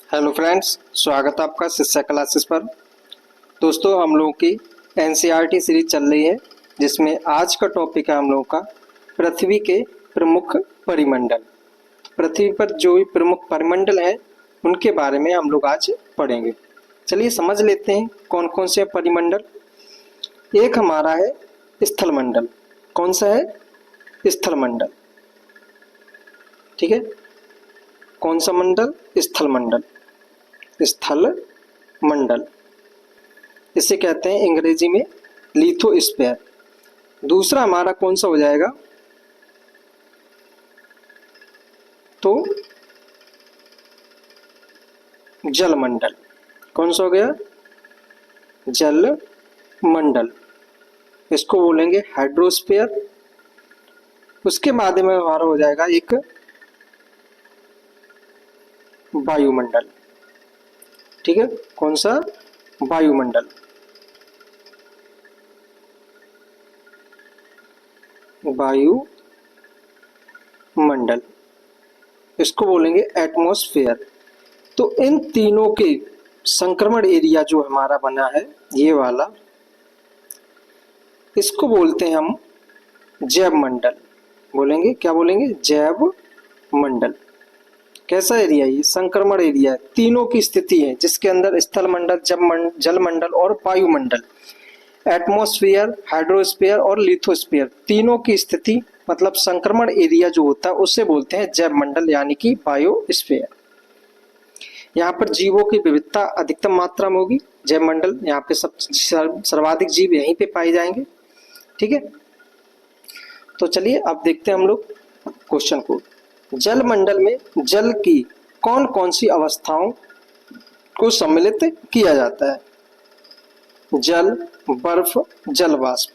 Hello friends, स्वागत है आपका शिक्षा क्लासेस पर। दोस्तों, हम लोगों की एनसीईआरटी सीरीज चल रही है, जिसमें आज का टॉपिक है हम लोगों का पृथ्वी के प्रमुख परिमंडल। पृथ्वी पर जो भी प्रमुख परिमंडल है उनके बारे में हम लोग आज पढ़ेंगे। चलिए समझ लेते हैं कौन कौन से परिमंडल। एक हमारा है स्थलमंडल। कौन सा है? स्थलमंडल। ठीक है, कौन सा मंडल? स्थलमंडल। स्थल मंडल इसे कहते हैं अंग्रेजी में लिथोस्फीयर। दूसरा हमारा कौन सा हो जाएगा? तो जलमंडल। कौन सा हो गया? जल मंडल। इसको बोलेंगे हाइड्रोस्फीयर। उसके बाद में हमारा हो जाएगा एक वायुमंडल। ठीक है, कौन सा? वायुमंडल। वायुमंडल इसको बोलेंगे एटमॉस्फेयर। तो इन तीनों के संक्रमण एरिया जो हमारा बना है ये वाला, इसको बोलते हैं हम जैव मंडल। बोलेंगे क्या? बोलेंगे जैव मंडल। कैसा एरिया? ये संक्रमण एरिया है। तीनों की स्थिति है जिसके अंदर स्थल मंडल, जल मंडल और वायुमंडल, एटमॉस्फेयर, हाइड्रोस्फीयर और लिथोस्फीयर, तीनों की स्थिति मतलब संक्रमण एरिया जो होता है उसे बोलते हैं जैव मंडल यानी कि बायोस्फीयर। यहाँ पर जीवों की विविधता अधिकतम मात्रा में होगी। जैव मंडल, यहाँ पे सब सर्वाधिक जीव यहीं पे पाए जाएंगे। ठीक है, तो चलिए अब देखते हैं हम लोग क्वेश्चन को। जल मंडल में जल की कौन कौन सी अवस्थाओं को सम्मिलित किया जाता है? जल, बर्फ, जल वाष्प।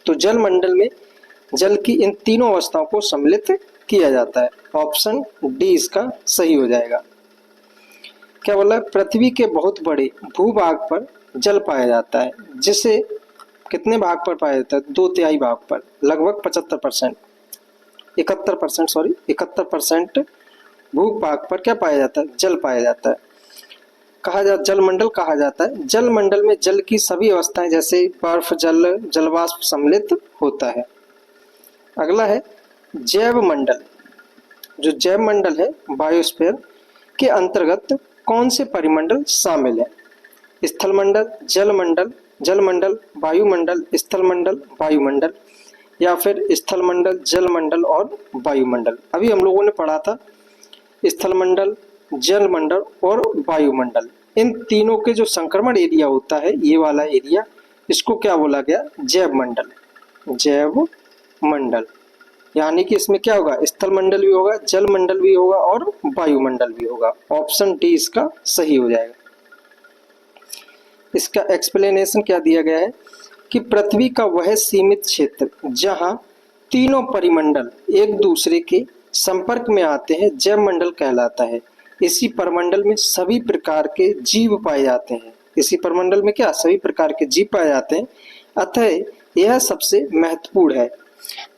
तो जल मंडल में जल की इन तीनों अवस्थाओं को सम्मिलित किया जाता है। ऑप्शन डी इसका सही हो जाएगा। क्या बोला? पृथ्वी के बहुत बड़े भूभाग पर जल पाया जाता है, जिसे कितने भाग पर पाया जाता है? 2/3 भाग पर, लगभग 75%, 71% भूभाग पर क्या पाया जाता है? जल पाया जाता है। जल मंडल कहा जाता है। जल मंडल में जल की सभी अवस्थाएं जैसे बर्फ, जल, जलवाष्प सम्मिलित होता है। अगला है जैव मंडल। जो जैव मंडल है बायोस्फीयर के अंतर्गत कौन से परिमंडल शामिल है? स्थल मंडल, जल मंडल, जल मंडल, वायुमंडल, स्थल मंडल, वायुमंडल, या फिर स्थल मंडल, जल मंडल और वायुमंडल। अभी हम लोगों ने पढ़ा था स्थल मंडल, जल मंडल और वायुमंडल। इन तीनों के जो संक्रमण एरिया होता है ये वाला एरिया, इसको क्या बोला गया? जैव मंडल। जैव मंडल यानी कि इसमें क्या होगा? स्थल मंडल भी होगा, जल मंडल भी होगा और वायुमंडल भी होगा। ऑप्शन डी इसका सही हो जाएगा। इसका एक्सप्लेनेशन क्या दिया गया है कि पृथ्वी का वह सीमित क्षेत्र जहां तीनों परिमंडल एक दूसरे के संपर्क में आते हैं जैव मंडल कहलाता है। इसी परिमंडल में सभी प्रकार के जीव पाए जाते हैं। इसी परिमंडल में क्या? सभी प्रकार के जीव पाए जाते हैं। अतः यह सबसे महत्वपूर्ण है।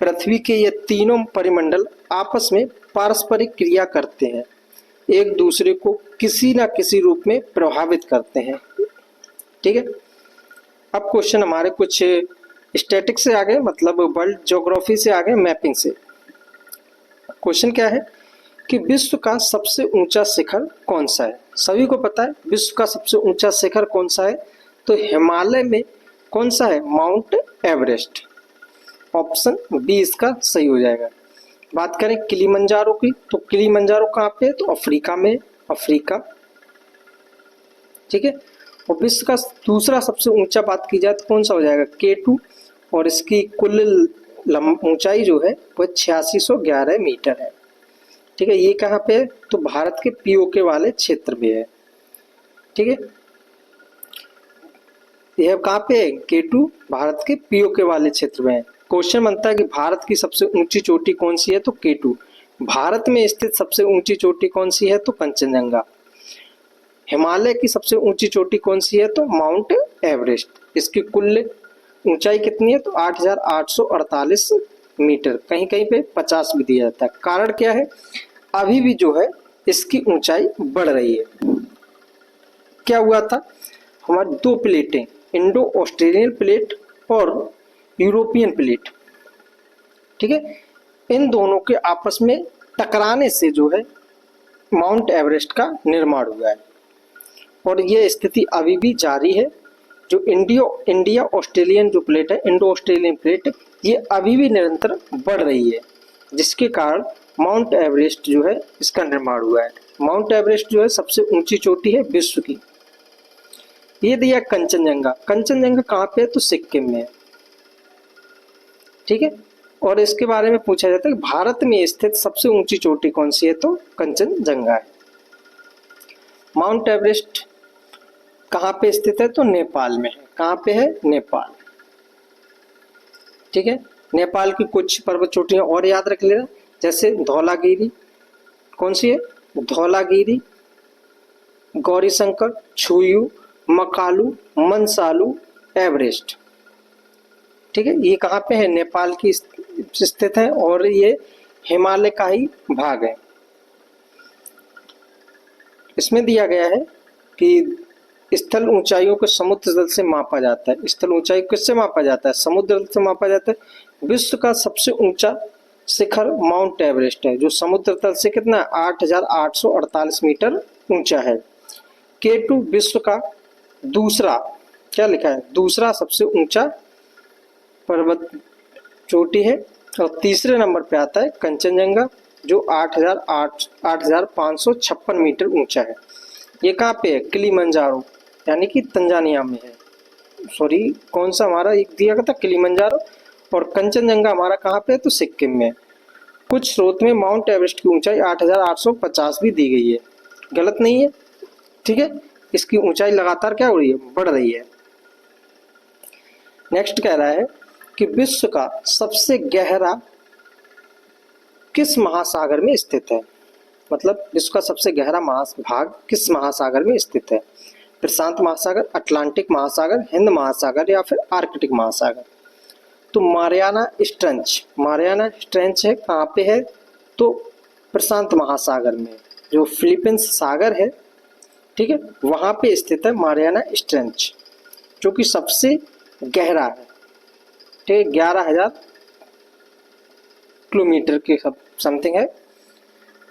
पृथ्वी के ये तीनों परिमंडल आपस में पारस्परिक क्रिया करते हैं, एक दूसरे को किसी न किसी रूप में प्रभावित करते हैं। ठीक है, अब क्वेश्चन हमारे कुछ स्टैटिक्स से आ गए, मतलब वर्ल्ड ज्योग्राफी से आ गए, मैपिंग से। क्वेश्चन क्या है कि विश्व का सबसे ऊंचा शिखर कौन सा है? सभी को पता है विश्व का सबसे ऊंचा शिखर कौन सा है। तो हिमालय में कौन सा है? Mount Everest. ऑप्शन बी इसका सही हो जाएगा। बात करें किलिमंजारो की, तो किलिमंजारो कहाँ पे है? तो अफ्रीका में, अफ्रीका। ठीक है, और विश्व का दूसरा सबसे ऊंचा बात की जाए तो कौन सा हो जाएगा? K2, और इसकी कुल ऊंचाई जो है वह 8611 मीटर है। ठीक है, ये कहाँ पे है? तो भारत के पीओके वाले क्षेत्र में है। ठीक है, यह कहाँ पे है? K2 भारत के पीओके वाले क्षेत्र में है। क्वेश्चन बनता है कि भारत की सबसे ऊंची चोटी कौन सी है? तो K2। भारत में स्थित सबसे ऊंची चोटी कौन सी है? तो कंचनजंगा। हिमालय की सबसे ऊंची चोटी कौन सी है? तो माउंट एवरेस्ट। इसकी कुल ऊंचाई कितनी है? तो 8848 मीटर। कहीं कहीं पे 50 भी दिया जाता है। कारण क्या है? अभी भी जो है इसकी ऊंचाई बढ़ रही है। क्या हुआ था, हमारी दो प्लेटें, इंडो ऑस्ट्रेलियन प्लेट और यूरोपियन प्लेट, ठीक है, इन दोनों के आपस में टकराने से जो है माउंट एवरेस्ट का निर्माण हुआ है और यह स्थिति अभी भी जारी है। जो इंडिया ऑस्ट्रेलियन जो प्लेट है, इंडो ऑस्ट्रेलियन प्लेट, ये अभी भी निरंतर बढ़ रही है, जिसके कारण माउंट एवरेस्ट जो है इसका निर्माण हुआ है। माउंट एवरेस्ट जो है सबसे ऊंची चोटी है विश्व की। ये दिया कंचनजंगा। कंचनजंगा कहाँ पे है, तो सिक्किम में है, ठीक है। और इसके बारे में पूछा जाता है कि भारत में स्थित सबसे ऊंची चोटी कौन सी है, तो कंचनजंगा है। माउंट एवरेस्ट कहाँ पे स्थित है, तो नेपाल में है। कहाँ पे है, नेपाल, ठीक है। नेपाल की कुछ पर्वत चोटियां और याद रख लेना, जैसे धौलागिरी, कौन सी है, धौलागिरी, गौरीशंकर, छुयू, मकालू, मनसालू, एवरेस्ट, ठीक है। ये कहाँ पे है, नेपाल की स्थित है और ये हिमालय का ही भाग है। इसमें दिया गया है कि स्थल ऊंचाइयों को समुद्र जल से मापा जाता है। स्थल ऊंचाई किससे मापा जाता है, समुद्र जल से मापा जाता है। विश्व का सबसे ऊंचा शिखर माउंट एवरेस्ट है, जो समुद्र तल से कितना 8,848 मीटर ऊंचा है। K2 विश्व का दूसरा, क्या लिखा है, दूसरा सबसे ऊंचा पर्वत चोटी है और तीसरे नंबर पे आता है कंचनजंगा, जो 8,556 मीटर ऊंचा है। ये कहाँ पे है, किलिमंजारो, यानी कि तंजानिया में है। सॉरी, कौन सा हमारा एक दिया गया था, किलिमंजारो, और कंचनजंगा हमारा कहाँ पे है, तो सिक्किम में। कुछ स्रोत में माउंट एवरेस्ट की ऊंचाई 8,850 भी दी गई है, गलत नहीं है, ठीक है। इसकी ऊंचाई लगातार क्या हो रही है, बढ़ रही है। नेक्स्ट कह रहा है कि विश्व का सबसे गहरा किस महासागर में स्थित है, मतलब विश्व का सबसे गहरा भाग किस महासागर में स्थित है। प्रशांत महासागर, अटलांटिक महासागर, हिंद महासागर या फिर आर्कटिक महासागर। तो मारियाना स्ट्रेंच है, कहाँ पे है, तो प्रशांत महासागर में, जो फिलीपींस सागर है, ठीक है, वहां पे स्थित है मारियाना स्ट्रेंच, जो कि सबसे गहरा है, ठीक है। 11,000 किलोमीटर के समथिंग है,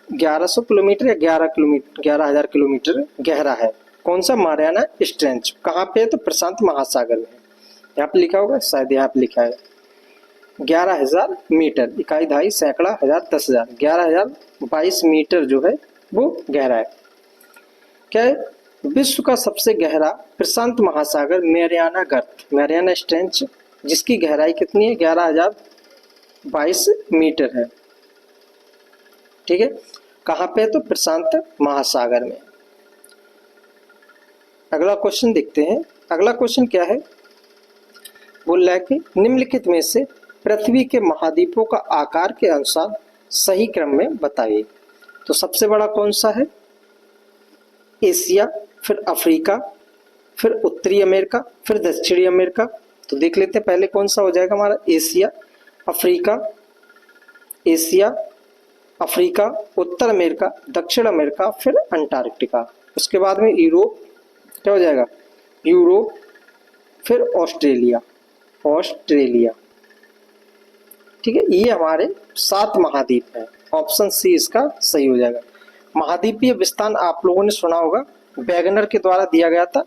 1100 किलोमीटर या 11,000 किलोमीटर गहरा है। कौन सा, मारियाना स्ट्रेंच। कहाँ पे है, तो प्रशांत महासागर में। यहाँ पे लिखा होगा, शायद यहाँ पे लिखा है 11,000 मीटर, इकाई दहाई सैकड़ा हजार 10,000, 11,022 मीटर जो है वो गहरा है। क्या है, विश्व का सबसे गहरा प्रशांत महासागर मैरियाना गर्त, मैरियाना स्ट्रेंच, जिसकी गहराई कितनी है, 11,022 मीटर है, ठीक है। कहाँ पे है, तो प्रशांत महासागर में। अगला क्वेश्चन देखते हैं। अगला क्वेश्चन क्या है, बोल रहा है कि निम्नलिखित में से पृथ्वी के महाद्वीपों का आकार के अनुसार सही क्रम में बताइए। तो सबसे बड़ा कौन सा है, एशिया, फिर अफ्रीका, फिर उत्तरी अमेरिका, फिर दक्षिणी अमेरिका। तो देख लेते हैं पहले कौन सा हो जाएगा हमारा, एशिया, अफ्रीका, उत्तर अमेरिका, दक्षिण अमेरिका, फिर अंटार्कटिका। उसके बाद में यूरोप, क्या हो जाएगा, यूरोप, फिर ऑस्ट्रेलिया, ठीक है। ये हमारे 7 महाद्वीप हैं। ऑप्शन सी इसका सही हो जाएगा। महाद्वीपीय विस्तार आप लोगों ने सुना होगा, वैगनर के द्वारा दिया गया था,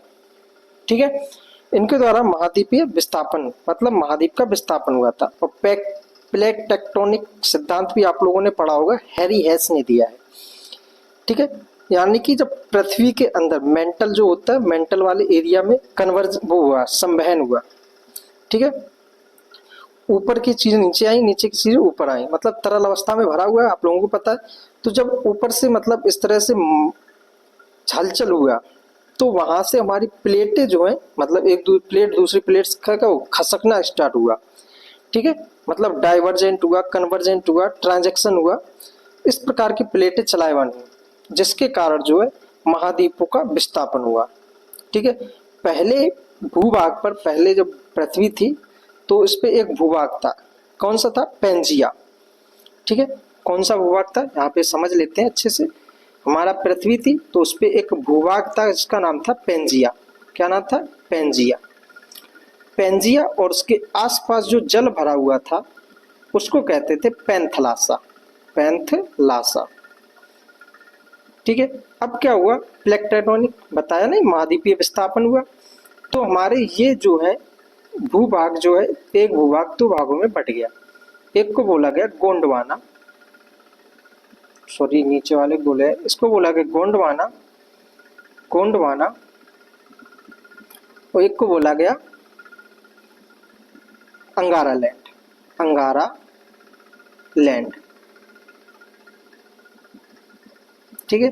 ठीक है। इनके द्वारा महाद्वीपीय विस्थापन, मतलब महाद्वीप का विस्थापन हुआ था। और प्लेट टेक्टोनिक सिद्धांत भी आप लोगों ने पढ़ा होगा, हैरी हेस ने दिया है, ठीक है। यानी कि जब पृथ्वी के अंदर मेंटल जो होता है, मेंटल वाले एरिया में संवहन हुआ, ठीक है। ऊपर की चीजें नीचे आई, नीचे की चीजें ऊपर आई, मतलब तरल अवस्था में भरा हुआ है, आप लोगों को पता है। तो जब ऊपर से मतलब इस तरह से हलचल हुआ, तो वहां से हमारी प्लेटें जो है, मतलब एक प्लेट दूसरी प्लेट का खसकना स्टार्ट हुआ, ठीक है। मतलब डाइवर्जेंट हुआ, कन्वर्जेंट हुआ, ट्रांजैक्शन हुआ, इस प्रकार की प्लेटें चलायमान हुई, जिसके कारण जो है महाद्वीपों का विस्थापन हुआ, ठीक है। पहले भूभाग पर, पहले जब पृथ्वी थी तो इस पे एक भूभाग था, कौन सा था, पेंजिया, ठीक है। कौन सा भूभाग था, यहाँ पे समझ लेते हैं अच्छे से। हमारा पृथ्वी थी तो उस पे एक भूभाग था जिसका नाम था पेंजिया। क्या नाम था? पेंजिया। पेंजिया और उसके आसपास जो जल भरा हुआ था उसको कहते थे पैंथलासा। पैंथलासा। ठीक है। अब क्या हुआ? प्लेट टेक्टोनिक बताया नहीं, महाद्वीपीय विस्थापन हुआ। तो हमारे ये जो है भूभाग जो है, एक भूभाग दो भागों में बट गया। एक को बोला गया गोंडवाना, सॉरी नीचे वाले बोले, इसको बोला गया गोंडवाना, गोंडवाना, और एक को बोला गया अंगारा लैंड, अंगारा लैंड। ठीक है।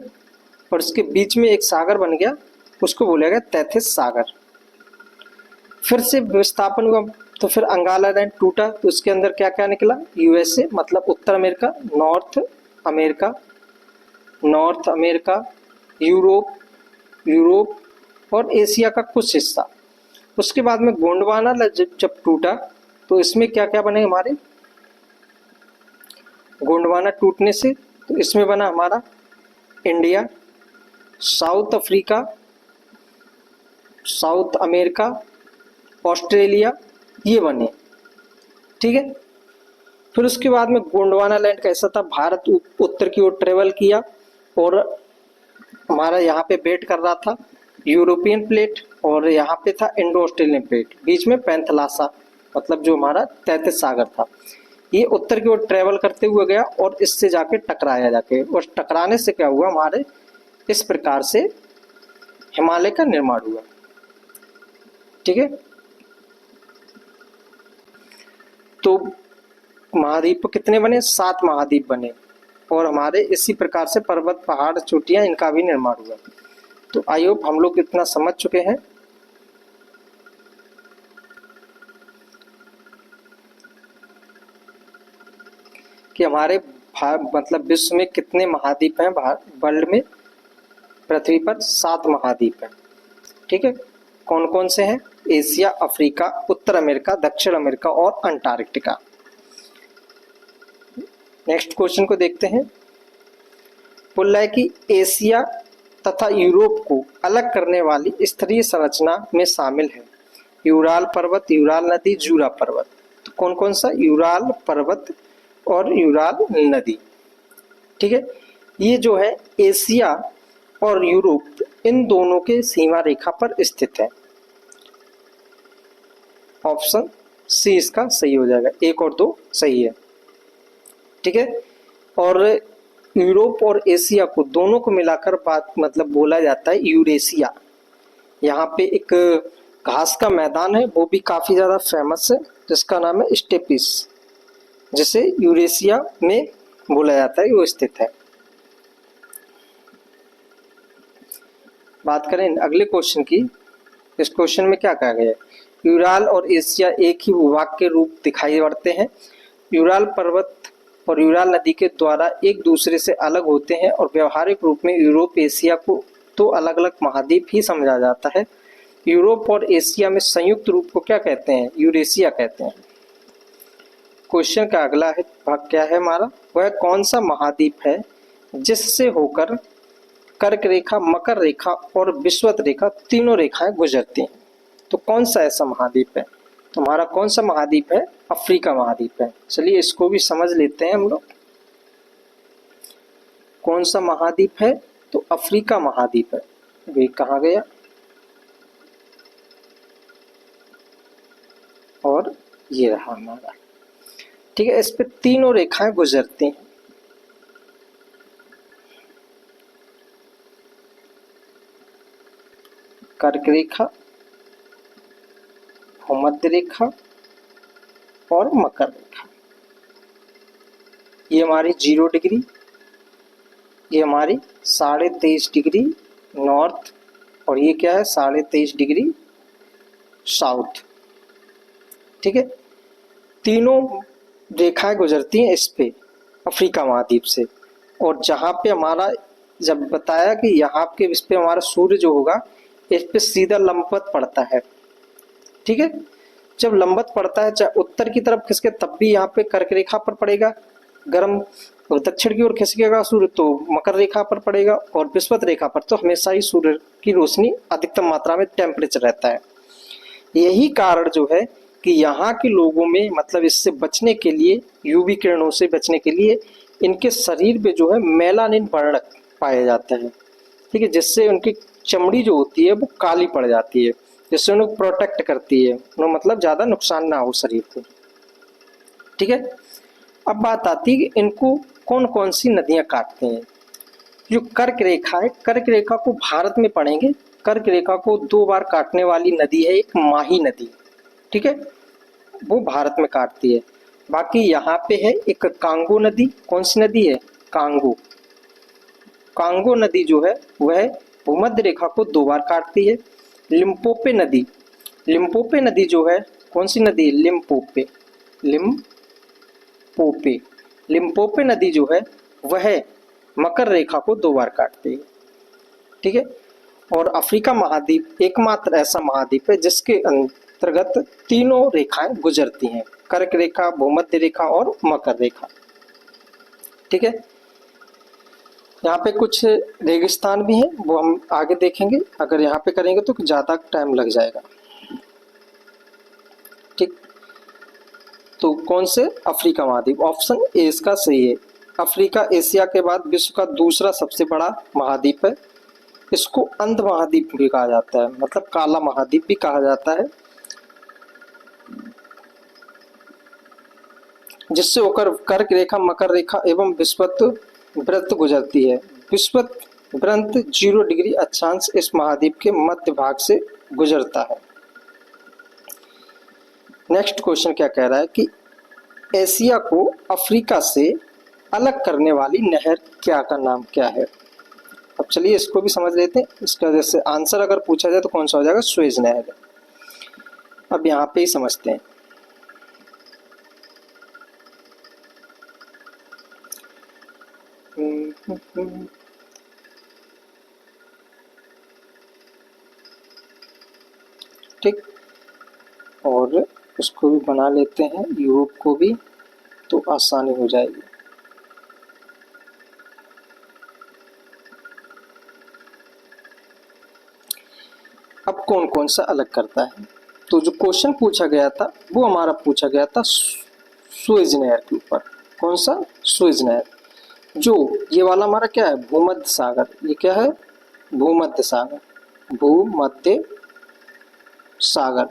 और इसके बीच में एक सागर बन गया, उसको बोला गया तैथिस सागर। फिर से विस्थापन हुआ तो फिर अंगारा लैंड टूटा तो उसके अंदर क्या क्या निकला? यूएसए मतलब उत्तर America, North America, North America, Europe, Europe और एशिया का कुछ हिस्सा। उसके बाद में गोंडवाना जब टूटा तो इसमें क्या क्या बने हमारे? गोंडवाना टूटने से तो इसमें बना हमारा India, south Africa, south America, Australia, ये बने। ठीक है। फिर उसके बाद में गोंडवाना लैंड कैसा था? भारत उत्तर की ओर ट्रेवल किया और हमारा यहाँ पे वेट कर रहा था यूरोपियन प्लेट और यहाँ पे था इंडो ऑस्ट्रेलियन प्लेट, बीच में पैंथलासा मतलब जो हमारा तैथिस सागर था। ये उत्तर की ओर ट्रेवल करते हुए गया और इससे जाके टकराया जाके, और टकराने से क्या हुआ? हमारे इस प्रकार से हिमालय का निर्माण हुआ। ठीक है। तो महाद्वीप कितने बने? 7 महाद्वीप बने और हमारे इसी प्रकार से पर्वत, पहाड़, चोटियां, इनका भी निर्माण हुआ। तो आई होप हम लोग इतना समझ चुके हैं कि हमारे मतलब विश्व में कितने महाद्वीप हैं। वर्ल्ड में, पृथ्वी पर 7 महाद्वीप हैं। ठीक है। कौन कौन से हैं? एशिया, अफ्रीका, उत्तर अमेरिका, दक्षिण अमेरिका और अंटार्कटिका। नेक्स्ट क्वेश्चन को देखते हैं। बोल रहा है कि एशिया तथा यूरोप को अलग करने वाली स्तरीय संरचना में शामिल है यूराल पर्वत, यूराल नदी, जूरा पर्वत। तो कौन कौन सा? यूराल पर्वत और यूराल नदी। ठीक है। ये जो है एशिया और यूरोप, इन दोनों के सीमा रेखा पर स्थित है। ऑप्शन सी इसका सही हो जाएगा, 1 और 2 सही है। ठीक है। और यूरोप और एशिया को दोनों को मिलाकर बात मतलब बोला जाता है यूरेशिया। यहाँ पे एक घास का मैदान है, वो भी काफी ज्यादा फेमस है, जिसका नाम है स्टेपिस, जिसे यूरेशिया में बोला जाता है, वो स्थित है। बात करें अगले क्वेश्चन की। इस क्वेश्चन में क्या कहा गया है? यूराल और एशिया एक ही भूभाग के रूप दिखाई पड़ते हैं। यूराल पर्वत और यूराल नदी के द्वारा एक दूसरे से अलग होते हैं और व्यवहारिक रूप में यूरोप, एशिया को तो अलग अलग महाद्वीप ही समझा जाता है। यूरोप और एशिया में संयुक्त रूप को क्या कहते हैं? यूरेशिया कहते हैं। क्वेश्चन का अगला है भाग क्या है हमारा? वह कौन सा महाद्वीप है जिससे होकर कर्क रेखा, मकर रेखा और विषुवत रेखा, तीनों रेखाएं गुजरती हैं? तो कौन सा ऐसा महाद्वीप है? तो हमारा कौन सा महाद्वीप है? अफ्रीका महाद्वीप है। चलिए इसको भी समझ लेते हैं हम लोग। कौन सा महाद्वीप है? तो अफ्रीका महाद्वीप है। वे कहाँ गया? और ये रहा हमारा। ठीक है। इस पे तीनों रेखाएं गुजरती हैं। कर्क रेखा, भूमध्य रेखा और मकर रेखा। ये हमारी 0 डिग्री, ये हमारी 23.5 डिग्री नॉर्थ, और ये क्या है? 23.5 डिग्री साउथ। ठीक है। तीनों रेखाएं गुजरती हैं इस पे अफ्रीका महाद्वीप से। और जहाँ पे हमारा जब बताया कि यहाँ के इस पे हमारा सूर्य जो होगा इस पे सीधा लंबवत पड़ता है। ठीक है। जब लंबवत पड़ता है चाहे उत्तर की तरफ खिसके तब भी यहाँ पे कर्क रेखा पर पड़ेगा, गर्म और दक्षिण की ओर खिसकेगा सूर्य तो मकर रेखा पर पड़ेगा, और विषुवत रेखा पर तो हमेशा ही सूर्य की रोशनी अधिकतम मात्रा में टेम्परेचर रहता है। यही कारण जो है कि यहाँ के लोगों में मतलब इससे बचने के लिए, यूवी किरणों से बचने के लिए इनके शरीर पे जो है मेलानिन वर्णक पाया जाता है, ठीक है, जिससे उनकी चमड़ी जो होती है वो काली पड़ जाती है, जिससे उन्हें प्रोटेक्ट करती है, उन्हें मतलब ज्यादा नुकसान ना हो शरीर को, ठीक है। अब बात आती है कि इनको कौन कौन सी नदियां काटते हैं। जो कर्क रेखा है, कर्क रेखा को भारत में पढ़ेंगे, कर्क रेखा को 2 बार काटने वाली नदी है एक माही नदी, ठीक है, वो भारत में काटती है। बाकी यहाँ पे है एक कांगो नदी, कौन सी नदी है, कांगो, कांगो नदी जो है वह भूमध्य रेखा को 2 बार काटती है। लिम्पोपे नदी, लिम्पोपे नदी जो है कौन सी नदी है, लिम्पोपे, लिम्पोपे, लिम्पोपे नदी जो है वह मकर रेखा को 2 बार काटती है, ठीक है। और अफ्रीका महाद्वीप एकमात्र ऐसा महाद्वीप है जिसके अंतर्गत तीनों रेखाएं गुजरती हैं, कर्क रेखा, भूमध्य रेखा और मकर रेखा, ठीक है। यहाँ पे कुछ रेगिस्तान भी हैं, वो हम आगे देखेंगे, अगर यहाँ पे करेंगे तो ज़्यादा टाइम लग जाएगा, ठीक। तो कौन से, अफ्रीका महाद्वीप, ऑप्शन ए इसका सही है। अफ्रीका एशिया के बाद विश्व का दूसरा सबसे बड़ा महाद्वीप है। इसको अंध महाद्वीप भी कहा जाता है, मतलब काला महाद्वीप भी कहा जाता है, जिससे होकर कर्क रेखा, मकर रेखा एवं विषुवत वृत्त गुजरती है। विषुवत वृत्त 0 डिग्री अक्षांश इस महाद्वीप के मध्य भाग से गुजरता है। नेक्स्ट क्वेश्चन क्या कह रहा है कि एशिया को अफ्रीका से अलग करने वाली नहर क्या का नाम क्या है। अब चलिए इसको भी समझ लेते हैं, इसका जैसे आंसर अगर पूछा जाए तो कौन सा हो जाएगा, सुएज नहर। अब यहाँ पे ही समझते हैं। ठीक, और उसको भी बना लेते हैं, यूरोप को भी, तो आसानी हो जाएगी। अब कौन कौन सा अलग करता है, तो जो क्वेश्चन पूछा गया था वो हमारा पूछा गया था सुएज नहर के ऊपर। कौन सा, सुएज नहर। जो ये वाला हमारा क्या है, भूमध्य सागर, ये क्या है, भूमध्य सागर, भूमध्य सागर,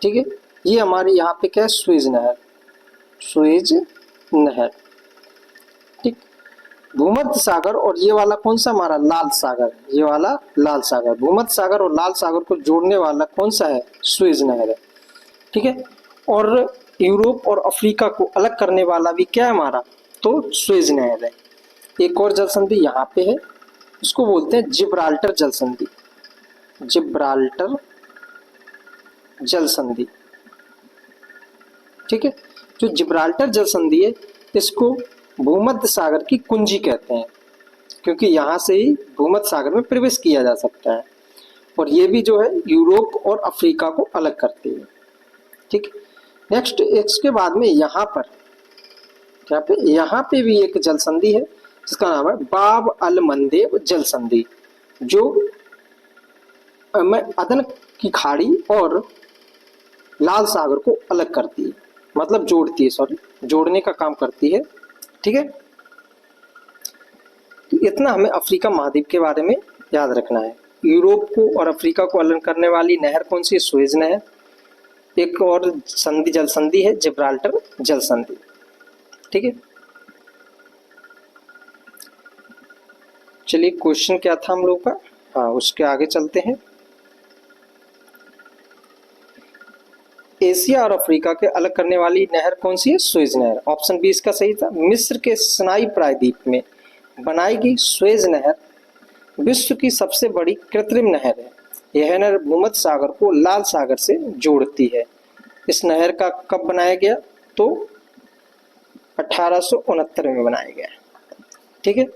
ठीक है। ये हमारे यहाँ पे क्या है, सुएज नहर, सुएज नहर, ठीक। भूमध्य सागर और ये वाला कौन सा हमारा, लाल सागर, ये वाला लाल सागर, भूमध्य सागर और लाल सागर को जोड़ने वाला कौन सा है, सुएज नहर है, ठीक है। और यूरोप और अफ्रीका को अलग करने वाला भी क्या है हमारा, तो सुएज नहर है। एक और जल संधि यहाँ पे है, उसको बोलते हैं जिब्राल्टर जल संधि, जिब्राल्टर जल संधि, ठीक है। जो जिब्राल्टर जल संधि है इसको भूमध्य सागर की कुंजी कहते हैं, क्योंकि यहाँ से ही भूमध्य सागर में प्रवेश किया जा सकता है, और ये भी जो है यूरोप और अफ्रीका को अलग करती है, ठीक। नेक्स्ट इसके बाद में यहाँ पर क्या पे, यहाँ पे भी एक जल संधि है जिसका नाम है बाब अल मंदेब जल संधि, जो अदन की खाड़ी और लाल सागर को अलग करती है, मतलब जोड़ती है, सॉरी जोड़ने का काम करती है, ठीक है। तो इतना हमें अफ्रीका महाद्वीप के बारे में याद रखना है। यूरोप को और अफ्रीका को अलग करने वाली नहर कौन सी है, सुएज नहर। एक और संधि, जल संधि है जिब्राल्टर जल संधि, ठीक है। चलिए क्वेश्चन क्या था हम लोग का, हाँ उसके आगे चलते हैं। एशिया और अफ्रीका के अलग करने वाली नहर कौन सी है, सुएज नहर। ऑप्शन बी इसका सही था। मिस्र के सिनाई प्रायद्वीप में बनाई गई सुएज नहर विश्व की सबसे बड़ी कृत्रिम नहर है। यह नहर भूमध्य सागर को लाल सागर से जोड़ती है। इस नहर का कब बनाया गया, तो 1869 में बनाया गया, ठीक है।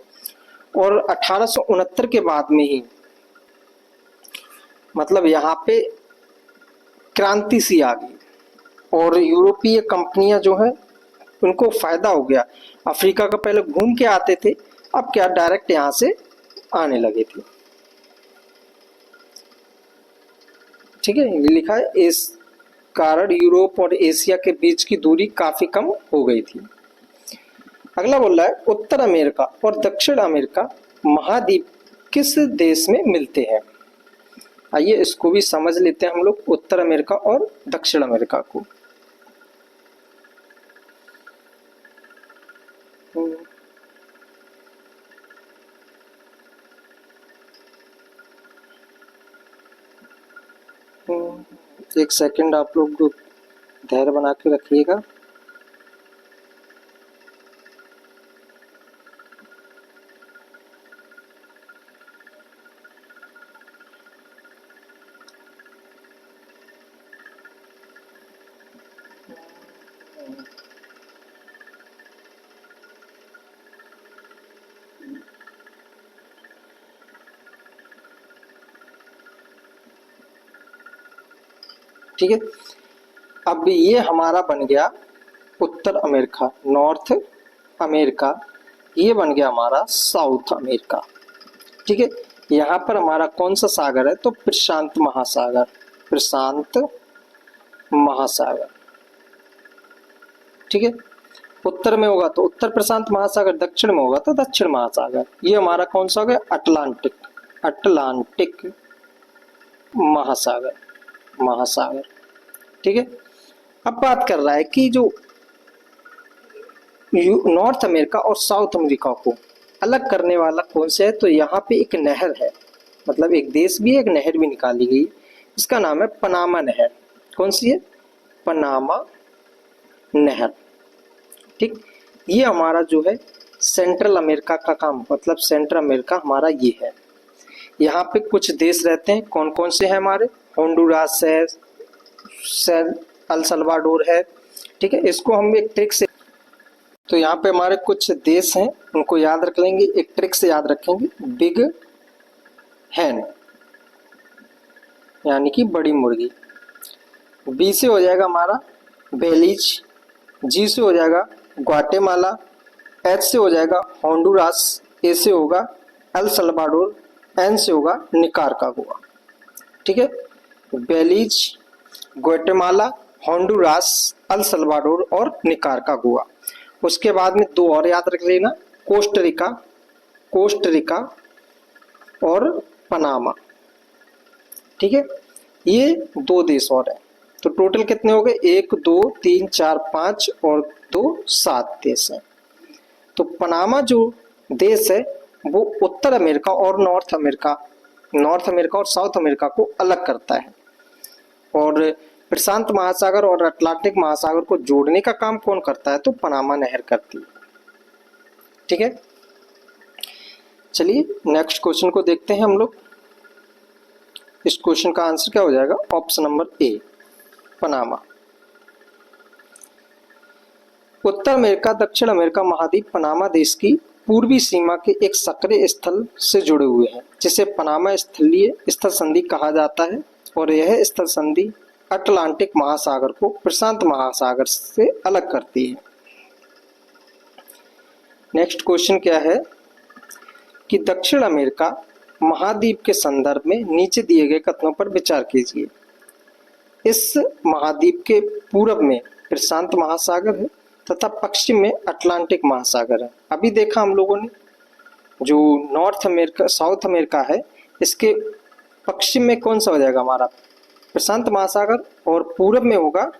और 1869 के बाद में ही मतलब यहाँ पे क्रांति सी आ गई, और यूरोपीय कंपनियां जो है उनको फायदा हो गया। अफ्रीका का पहले घूम के आते थे, अब क्या डायरेक्ट यहाँ से आने लगे थे। ठीक है, ये लिखा है इस कारण यूरोप और एशिया के बीच की दूरी काफी कम हो गई थी। अगला बोल रहा है उत्तर अमेरिका और दक्षिण अमेरिका महाद्वीप किस देश में मिलते हैं। आइए इसको भी समझ लेते हैं हम लोग, उत्तर अमेरिका और दक्षिण अमेरिका को। एक सेकंड आप लोग धैर्य बना के रखिएगा। ठीक है, अब ये हमारा बन गया उत्तर अमेरिका, नॉर्थ अमेरिका, ये बन गया हमारा साउथ अमेरिका। ठीक है, यहाँ पर हमारा कौन सा सागर है, तो प्रशांत महासागर, प्रशांत महासागर। ठीक है, उत्तर में होगा तो उत्तर प्रशांत महासागर, दक्षिण में होगा तो दक्षिण महासागर। ये हमारा कौन सा हो गया, अटलांटिक, अटलांटिक महासागर, महासागर। ठीक है, अब बात कर रहा है कि जो नॉर्थ अमेरिका और साउथ अमेरिका को अलग करने वाला कौन सा है, तो यहाँ पे एक नहर है, मतलब एक देश भी है, एक नहर भी निकाली गई, इसका नाम है पनामा नहर। कौन सी है, पनामा नहर। ठीक, ये हमारा जो है सेंट्रल अमेरिका का काम, मतलब सेंट्रल अमेरिका हमारा ये है। यहाँ पे कुछ देश रहते हैं, कौन कौन से हैं हमारे, होंडुरास है, अल सल्वाडोर है। ठीक है, इसको हम एक ट्रिक से, तो यहाँ पे हमारे कुछ देश हैं, उनको याद रख लेंगे, एक ट्रिक से याद रखेंगे, बिग हैन यानी कि बड़ी मुर्गी, बी से हो जाएगा हमारा बेलीज, जी से हो जाएगा ग्वाटेमाला, एच से हो जाएगा होंडुरास, ए से होगा अल सल्वाडोर, एन से होगा निकारागुआ। ठीक है, बेलीज, ग्वाटेमाला, होंडुरास, अल सल्वाडोर और निकारागुआ। उसके बाद में दो और याद रख लेना, कोस्टरिका, कोस्टरिका और पनामा। ठीक है, ये दो देश और हैं, तो टोटल कितने हो गए, 1 2 3 4 5 और 2 7 देश हैं। तो पनामा जो देश है वो उत्तर अमेरिका और नॉर्थ अमेरिका, नॉर्थ अमेरिका और साउथ अमेरिका को अलग करता है, और प्रशांत महासागर और अटलांटिक महासागर को जोड़ने का काम कौन करता है, तो पनामा नहर करती है। ठीक है, चलिए नेक्स्ट क्वेश्चन को देखते हैं हम लोग। इस क्वेश्चन का आंसर क्या हो जाएगा, option number A, Panama. Uttar America दक्षिण अमेरिका महाद्वीप पनामा देश की पूर्वी सीमा के एक सक्रिय स्थल से जुड़े हुए हैं, जिसे पनामा स्थलीय स्थल संधि कहा जाता है, और यह स्थल संधि अटलांटिक महासागर को प्रशांत महासागर से अलग करती है। नेक्स्ट क्वेश्चन क्या है कि दक्षिण अमेरिका महाद्वीप के संदर्भ में नीचे दिए गए कथनों पर विचार कीजिए। इस महाद्वीप के पूर्व में प्रशांत महासागर है तथा पश्चिम में अटलांटिक महासागर है। अभी देखा हम लोगों ने, जो नॉर्थ अमेरिका साउथ अमेरिका है, इसके पश्चिम में कौन सा हो जाएगा हमारा, प्रशांत महासागर, और पूर्व में होगा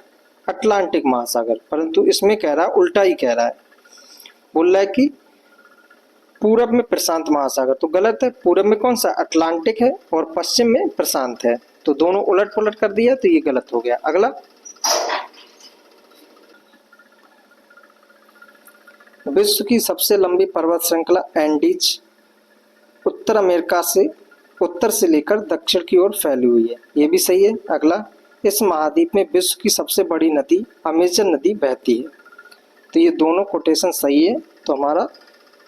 अटलांटिक महासागर। परंतु इसमें कह रहा है उल्टा ही कह रहा है, बोल रहा है कि पूरब में प्रशांत महासागर, तो गलत है। पूरब में कौन सा, अटलांटिक है, और पश्चिम में प्रशांत है, तो दोनों उलट पुलट कर दिया, तो ये गलत हो गया। अगला, विश्व की सबसे लंबी पर्वत श्रृंखला एंडीज उत्तर अमेरिका से उत्तर से लेकर दक्षिण की ओर फैली हुई है, ये भी सही है। अगला, इस महाद्वीप में विश्व की सबसे बड़ी नदी अमेजन नदी बहती है, तो ये दोनों कोटेशन सही है, तो हमारा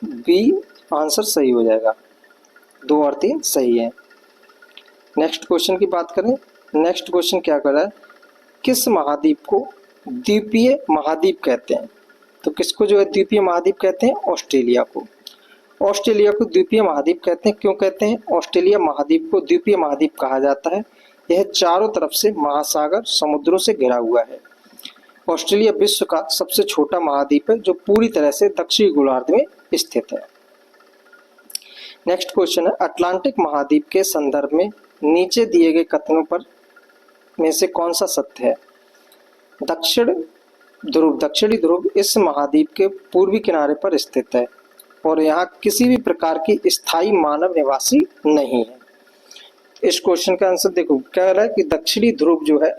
बी आंसर सही हो जाएगा। 2 और 3 सही है। नेक्स्ट क्वेश्चन की बात करें, नेक्स्ट क्वेश्चन क्या कर रहा है, किस महाद्वीप को द्वीपीय महाद्वीप कहते हैं। तो किसको जो है द्वीपीय महाद्वीप कहते हैं? ऑस्ट्रेलिया को। ऑस्ट्रेलिया को द्वीपीय महाद्वीप कहते हैं। क्यों कहते हैं ऑस्ट्रेलिया महाद्वीप को द्वीपीय महाद्वीप कहा जाता है? यह चारों तरफ से महासागर समुद्रों से घिरा हुआ है। ऑस्ट्रेलिया विश्व का सबसे छोटा महाद्वीप है जो पूरी तरह से दक्षिणी गोलार्ध में स्थित है। नेक्स्ट क्वेश्चन है, अटलांटिक महाद्वीप के संदर्भ में नीचे दिए गए कथनों पर में से कौन सा सत्य है? दक्षिणी ध्रुव इस महाद्वीप के पूर्वी किनारे पर स्थित है और यहाँ किसी भी प्रकार की स्थायी मानव निवासी नहीं है। इस क्वेश्चन का आंसर देखो, क्या कह रहा है कि दक्षिणी ध्रुव जो है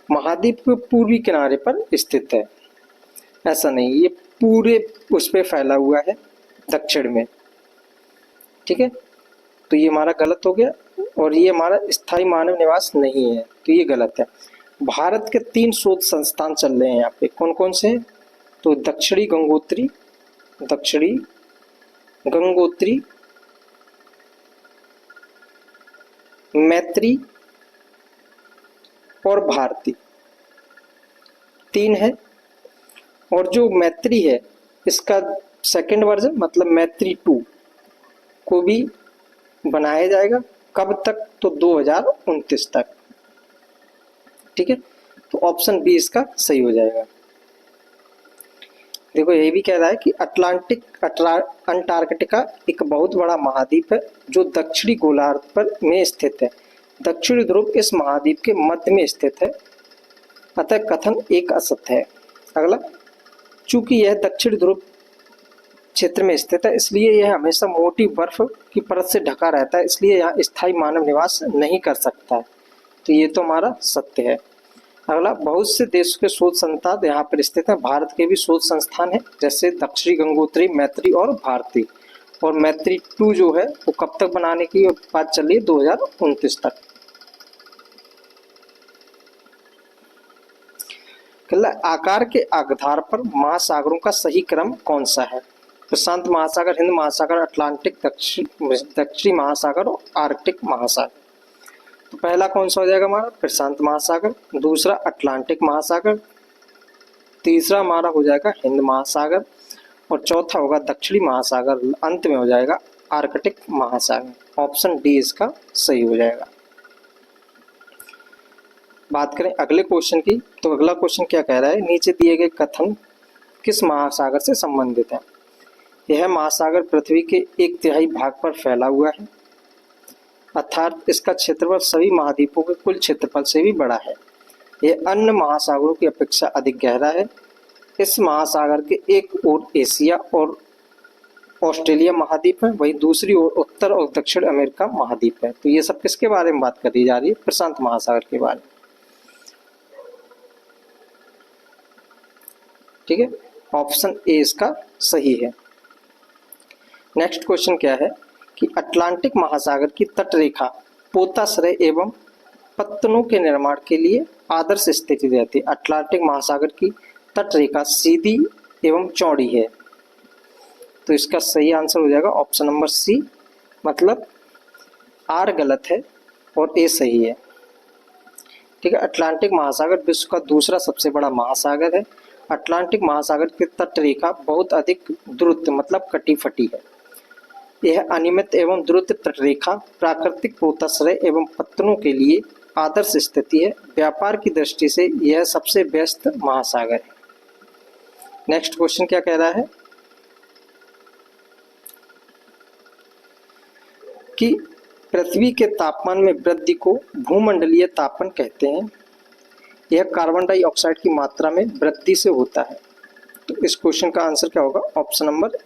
महाद्वीप के पूर्वी किनारे पर स्थित है। ऐसा नहीं, ये पूरे उस पे फैला हुआ है दक्षिण में। ठीक है, तो ये हमारा गलत हो गया और ये हमारा स्थायी मानव निवास नहीं है, तो ये गलत है। भारत के 3 शोध संस्थान चल रहे हैं यहाँ पे। कौन कौन से? तो दक्षिणी गंगोत्री, मैत्री और भारती, 3 है। और जो मैत्री है इसका सेकंड वर्जन मतलब मैत्री 2 को भी बनाया जाएगा। कब तक? तो 2029 तक। ठीक है, तो ऑप्शन बी इसका सही हो जाएगा। देखो ये भी कह रहा है कि अंटार्कटिका एक बहुत बड़ा महाद्वीप है जो दक्षिणी गोलार्ध पर में स्थित है। दक्षिणी ध्रुव इस महाद्वीप के मध्य में स्थित है, अतः कथन एक असत्य है। अगला, चूंकि यह दक्षिणी ध्रुव क्षेत्र में स्थित है इसलिए यह हमेशा मोटी बर्फ की परत से ढका रहता है, इसलिए यहाँ स्थायी मानव निवास नहीं कर सकता है। तो ये तो हमारा सत्य है। अगला, बहुत से देशों के शोध संस्थान यहाँ पर स्थित हैं। भारत के भी शोध संस्थान है जैसे दक्षिणी गंगोत्री, मैत्री और भारती। और मैत्री 2 जो है वो कब तक बनाने की बात चल रही है? 2029 तक। आकार के आधार पर महासागरों का सही क्रम कौन सा है? प्रशांत महासागर, हिंद महासागर, अटलांटिक, दक्षिणी महासागर और आर्कटिक महासागर। तो पहला कौन सा हो जाएगा हमारा? प्रशांत महासागर। दूसरा अटलांटिक महासागर। तीसरा हमारा हो जाएगा हिंद महासागर और चौथा होगा दक्षिणी महासागर। अंत में हो जाएगा आर्कटिक महासागर। ऑप्शन डी इसका सही हो जाएगा। बात करें अगले क्वेश्चन की, तो अगला क्वेश्चन क्या कह रहा है? नीचे दिए गए कथन किस महासागर से संबंधित है? यह महासागर पृथ्वी के 1/3 भाग पर फैला हुआ है, अर्थात इसका क्षेत्रफल सभी महाद्वीपों के कुल क्षेत्रफल से भी बड़ा है। यह अन्य महासागरों की अपेक्षा अधिक गहरा है। इस महासागर के एक ओर एशिया और ऑस्ट्रेलिया महाद्वीप है, वहीं दूसरी ओर उत्तर और दक्षिण अमेरिका महाद्वीप है। तो ये सब किसके बारे में बात करी जा रही है? प्रशांत महासागर के बारे में। ठीक है, ऑप्शन ए इसका सही है। नेक्स्ट क्वेश्चन क्या है कि अटलांटिक महासागर की तटरेखा पोताश्रय एवं पत्तनों के निर्माण के लिए आदर्श स्थिति रहती है। अटलांटिक महासागर की तटरेखा सीधी एवं चौड़ी है, तो इसका सही आंसर हो जाएगा ऑप्शन नंबर सी, मतलब आर गलत है और ए सही है। ठीक है, अटलांटिक महासागर विश्व का दूसरा सबसे बड़ा महासागर है। अटलांटिक महासागर की तटरेखा बहुत अधिक द्रुत मतलब कटी फटी है। यह अनियमित एवं द्रुत तटरेखा प्राकृतिक पोताश्रय एवं पत्तनों के लिए आदर्श स्थिति है। व्यापार की दृष्टि से यह सबसे व्यस्त महासागर है। नेक्स्ट क्वेश्चन क्या कह रहा है कि पृथ्वी के तापमान में वृद्धि को भूमंडलीय तापन कहते हैं। यह कार्बन डाइऑक्साइड की मात्रा में वृद्धि से होता है। तो इस क्वेश्चन का आंसर क्या होगा? ऑप्शन नंबर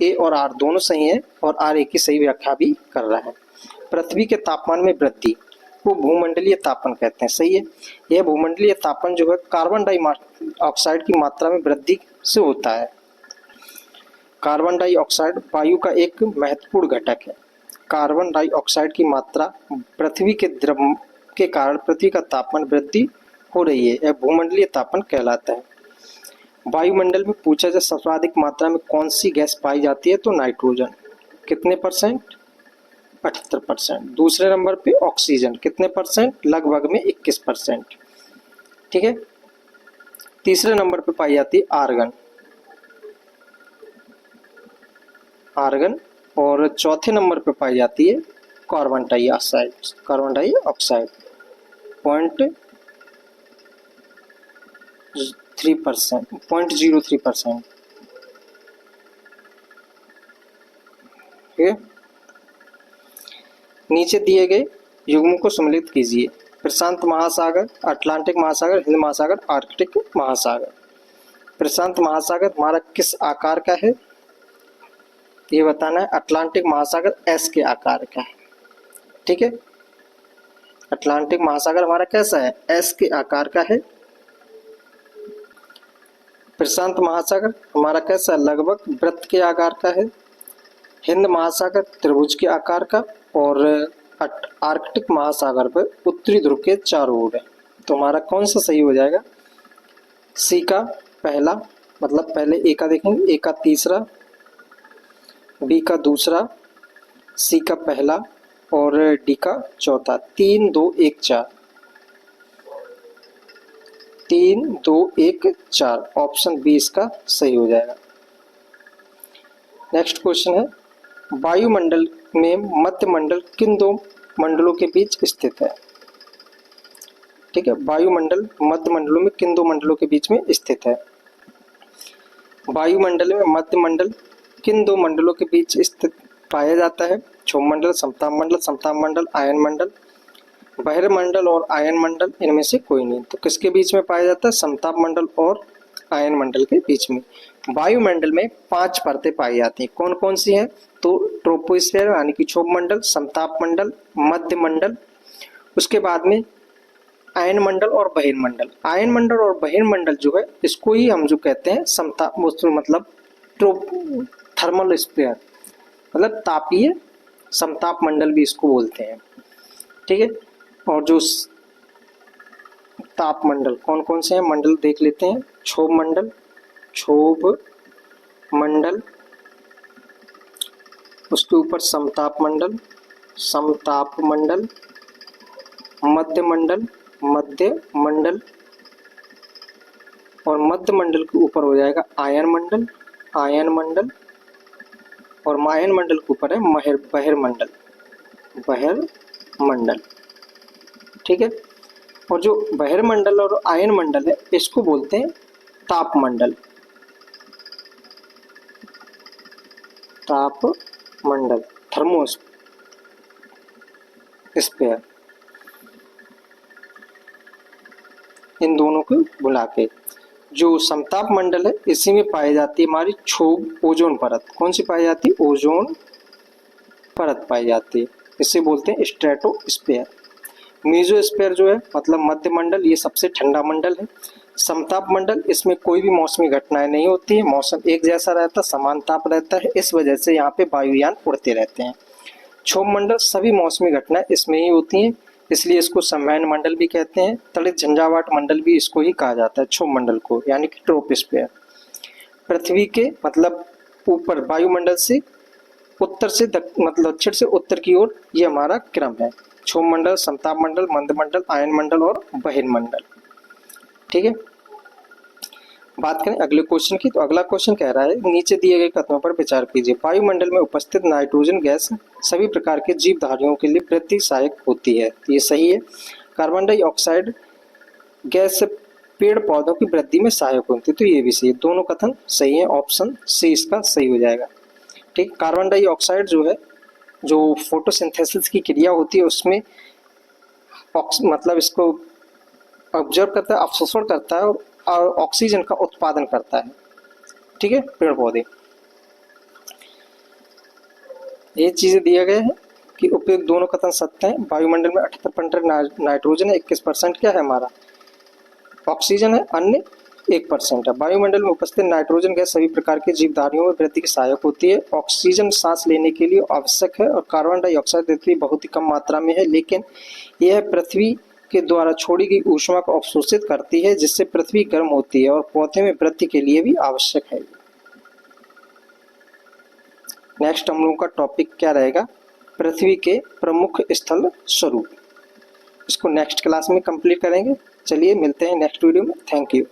ए और आर दोनों सही है और आर ए की सही व्याख्या भी कर रहा है। पृथ्वी के तापमान में वृद्धि को भूमंडलीय तापन कहते हैं। सही है, यह भूमंडलीय तापन जो है कार्बन डाइऑक्साइड की मात्रा में वृद्धि से होता है। कार्बन डाइऑक्साइड वायु का एक महत्वपूर्ण घटक है। कार्बन डाइऑक्साइड की मात्रा पृथ्वी के द्रव के कारण पृथ्वी का तापमान वृद्धि हो रही है, यह भूमंडलीय तापन कहलाता है। वायुमंडल में पूछा जाए सर्वाधिक मात्रा में कौन सी गैस पाई जाती है, तो नाइट्रोजन। कितने परसेंट? 78%। दूसरे नंबर पे ऑक्सीजन कितने परसेंट? लगभग में 21%। ठीक है, तीसरे नंबर पे पाई जाती है आर्गन आर्गन, और चौथे नंबर पे पाई जाती है कार्बन डाइऑक्साइड। 0.03%। ठीक है, नीचे दिए गए युग्मों को सम्मिलित कीजिए। प्रशांत महासागर, अटलांटिक महासागर, हिंद महासागर, आर्कटिक महासागर। प्रशांत महासागर हमारा किस आकार का है ये बताना है। अटलांटिक महासागर एस के आकार का है। ठीक है, अटलांटिक महासागर हमारा कैसा है, एस के आकार का है। प्रशांत महासागर हमारा कैसा है, लगभग वृत्त के आकार का है। हिंद महासागर त्रिभुज के आकार का, और आर्कटिक महासागर पर उत्तरी ध्रुव के चारों ओर है। तो हमारा कौन सा सही हो जाएगा, सी का पहला, मतलब पहले ए का देखेंगे, ए का तीसरा, बी का दूसरा, सी का पहला और डी का चौथा। 3 2 1 4, 3 2 1 4, ऑप्शन बी इसका सही हो जाएगा। नेक्स्ट क्वेश्चन है, वायुमंडल में मध्य मंडल किन दो मंडलों के बीच स्थित है। ठीक है, वायुमंडल मध्य मंडलों में किन दो मंडलों के बीच में स्थित है। वायुमंडल में मध्य मंडल किन दो मंडलों के बीच स्थित पाया जाता है। क्षोभ मंडल, समताप मंडल, समताप मंडल, आयन मंडल, बहिर्मंडल और आयन मंडल, इनमें से कोई नहीं। तो किसके बीच में पाया जाता है, समताप मंडल और आयन मंडल के बीच में। वायुमंडल में 5 परतें पाई जाती हैं। कौन कौन सी हैं, तो ट्रोपोस्फीयर यानी कि क्षोभ मंडल, समताप मंडल, मध्य मंडल, उसके बाद में आयन मंडल और बहिर्मंडल। आयन मंडल और बहिर्मंडल जो है इसको ही हम जो कहते हैं समताप, मतलब थर्मल स्फीयर, मतलब तापीय समताप मंडल भी इसको बोलते हैं। ठीक है, और जो ताप मंडल कौन कौन से हैं, मंडल देख लेते हैं। क्षोभ मंडल, उसके ऊपर समताप मंडल, मध्य मंडल, और मध्य मंडल के ऊपर हो जाएगा आयन मंडल, और आयन मंडल के ऊपर है बहिर्मंडल। ठीक है, और जो बहिर्मंडल और आयन मंडल है इसको बोलते हैं तापमंडल। थर्मोस्फीयर, इन दोनों को बुला के। जो समताप मंडल है इसी में पाई जाती है हमारी क्षोभ ओजोन परत। कौन सी पाई जाती है, ओजोन परत पाई जाती है, इसे बोलते हैं स्ट्रेटोस्फीयर। मीजोस्फीयर जो है मतलब मध्य मंडल, ये सबसे ठंडा मंडल है। समताप मंडल, इसमें कोई भी मौसमी घटनाएं नहीं होती है, मौसम एक जैसा रहता, समान ताप रहता है, इस वजह से यहाँ पे वायुयान उड़ते रहते हैं। क्षोभ मंडल, सभी मौसमी घटनाएं इसमें ही होती हैं, इसलिए इसको संवहन मंडल भी कहते हैं। तड़ित झंझावात मंडल भी इसको ही कहा जाता है, क्षोभ मंडल को, यानी कि ट्रोपोस्फीयर। पृथ्वी के मतलब ऊपर वायुमंडल से उत्तर से मतलब दक्षिण से उत्तर की ओर, ये हमारा क्रम है। क्षोभ मंडल, समताप मंडल, मध्य मंडल, आयन मंडल और बहिर्मंडल। ठीक है, बात करें अगले क्वेश्चन की, तो अगला क्वेश्चन कह रहा है, नीचे दिए गए कथनों पर विचार कीजिए। वायुमंडल में उपस्थित नाइट्रोजन गैस सभी प्रकार के जीवधारियों के लिए वृद्धि सहायक होती है। ये सही है। कार्बन डाइऑक्साइड गैस पेड़ पौधों की वृद्धि में सहायक होती है, तो ये भी सही है। दोनों कथन सही है, ऑप्शन सी इसका सही हो जाएगा। ठीक, कार्बन डाइऑक्साइड जो है, जो फोटोसिंथेसिस की क्रिया होती है उसमें मतलब इसको ऑब्जर्व करता है, अवशोषण करता है और ऑक्सीजन का उत्पादन करता है। ठीक है, पेड़ पौधे। ये चीजें दिया गया है कि उपयुक्त दोनों कथन सत्य हैं। वायुमंडल में 78% नाइट्रोजन है, 21% क्या है हमारा ऑक्सीजन है, अन्य 1% है। वायुमंडल में उपस्थित नाइट्रोजन गैस सभी प्रकार के जीवधारियों में वृद्धि की सहायक होती है। ऑक्सीजन सांस लेने के लिए आवश्यक है, और कार्बन डाइऑक्साइड पृथ्वी बहुत ही कम मात्रा में है, लेकिन यह पृथ्वी के द्वारा छोड़ी गई ऊष्मा को अवशोषित करती है, जिससे पृथ्वी गर्म होती है और पौधे में वृद्धि के लिए भी आवश्यक है। नेक्स्ट हम लोगों का टॉपिक क्या रहेगा, पृथ्वी के प्रमुख स्थल स्वरूप। इसको नेक्स्ट क्लास में कंप्लीट करेंगे। चलिए मिलते हैं नेक्स्ट वीडियो में। Thank you.